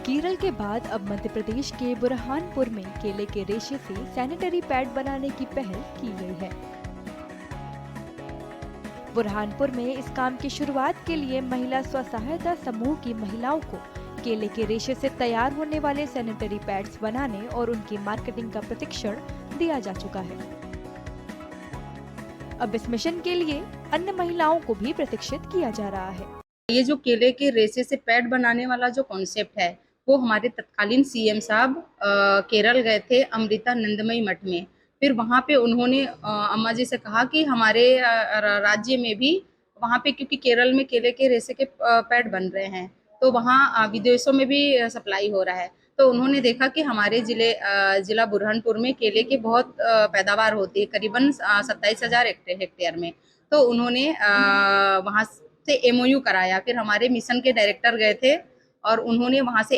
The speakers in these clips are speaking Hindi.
केरल के बाद अब मध्य प्रदेश के बुरहानपुर में केले के रेशे से सैनिटरी पैड बनाने की पहल की गई है। बुरहानपुर में इस काम की शुरुआत के लिए महिला स्व सहायता समूह की महिलाओं को केले के रेशे से तैयार होने वाले सैनिटरी पैड्स बनाने और उनकी मार्केटिंग का प्रशिक्षण दिया जा चुका है। अब इस मिशन के लिए अन्य महिलाओं को भी प्रशिक्षित किया जा रहा है। ये जो केले के रेशे से पैड बनाने वाला जो कॉन्सेप्ट है वो हमारे तत्कालीन सीएम साहब केरल गए थे अमृतानंदमयी मठ में। फिर वहाँ पे उन्होंने अम्मा जी से कहा कि हमारे राज्य में भी वहाँ पे, क्योंकि केरल में केले के रेशे के पैड बन रहे हैं तो वहाँ विदेशों में भी सप्लाई हो रहा है। तो उन्होंने देखा कि हमारे जिला बुरहानपुर में केले की बहुत पैदावार होती है, करीबन 27,000 हेक्टेयर में। तो उन्होंने वहाँ से एमओयू कराया। फिर हमारे मिशन के डायरेक्टर गए थे और उन्होंने वहां से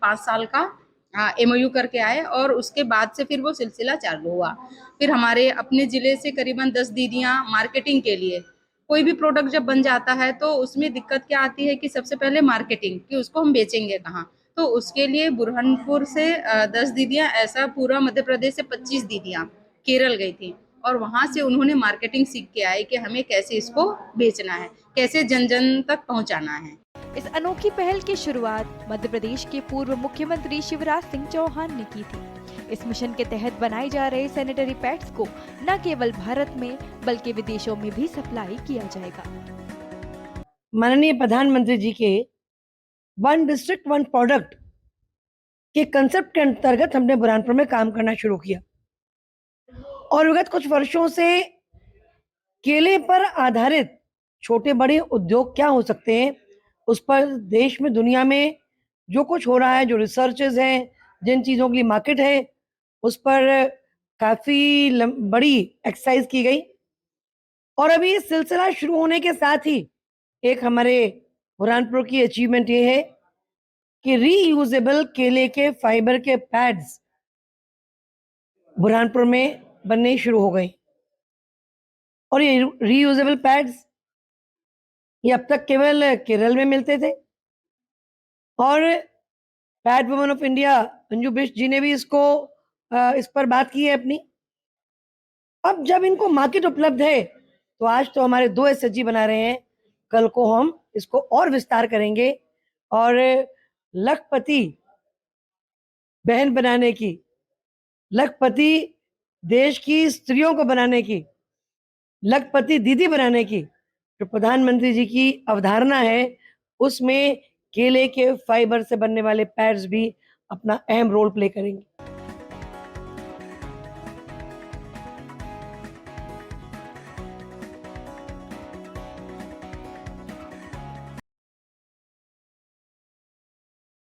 5 साल का एमओयू करके आए और उसके बाद से फिर वो सिलसिला चालू हुआ। फिर हमारे अपने जिले से करीबन 10 दीदियां मार्केटिंग के लिए, कोई भी प्रोडक्ट जब बन जाता है तो उसमें दिक्कत क्या आती है कि सबसे पहले मार्केटिंग, कि उसको हम बेचेंगे कहाँ। तो उसके लिए बुरहानपुर से 10 दीदियां, ऐसा पूरा मध्य प्रदेश से 25 दीदियां केरल गई थी और वहां से उन्होंने मार्केटिंग सीख के आए कि हमें कैसे इसको बेचना है, कैसे जन जन तक पहुंचाना है। इस अनोखी पहल की शुरुआत मध्य प्रदेश के पूर्व मुख्यमंत्री शिवराज सिंह चौहान ने की थी। इस मिशन के तहत बनाए जा रहे सैनिटरी पैड्स को न केवल भारत में बल्कि विदेशों में भी सप्लाई किया जाएगा। माननीय प्रधानमंत्री जी के वन डिस्ट्रिक्ट वन प्रोडक्ट के कंसेप्ट के अंतर्गत हमने बुरहानपुर में काम करना शुरू किया और विगत कुछ वर्षों से केले पर आधारित छोटे बड़े उद्योग क्या हो सकते हैं, उस पर देश में दुनिया में जो कुछ हो रहा है, जो रिसर्चेज हैं, जिन चीज़ों के लिए मार्केट है, उस पर काफ़ी बड़ी एक्सरसाइज की गई। और अभी इस सिलसिला शुरू होने के साथ ही एक हमारे बुरहानपुर की अचीवमेंट ये है कि रीयूजेबल केले के फाइबर के पैड्स बुरहानपुर में बनने शुरू हो गए। और ये रीयूजेबल पैड्स ये अब तक केवल केरल में मिलते थे और pad woman of India Anju Bisht ji ने भी इस पर बात की है अपनी। अब जब इनको मार्केट उपलब्ध है तो आज तो हमारे 2 एसएचजी बना रहे हैं, कल को हम इसको और विस्तार करेंगे और लखपति बहन बनाने की, लखपति देश की स्त्रियों को बनाने की, लखपति दीदी बनाने की जो प्रधानमंत्री जी की अवधारणा है, उसमें केले के फाइबर से बनने वाले पैड्स भी अपना अहम रोल प्ले करेंगे।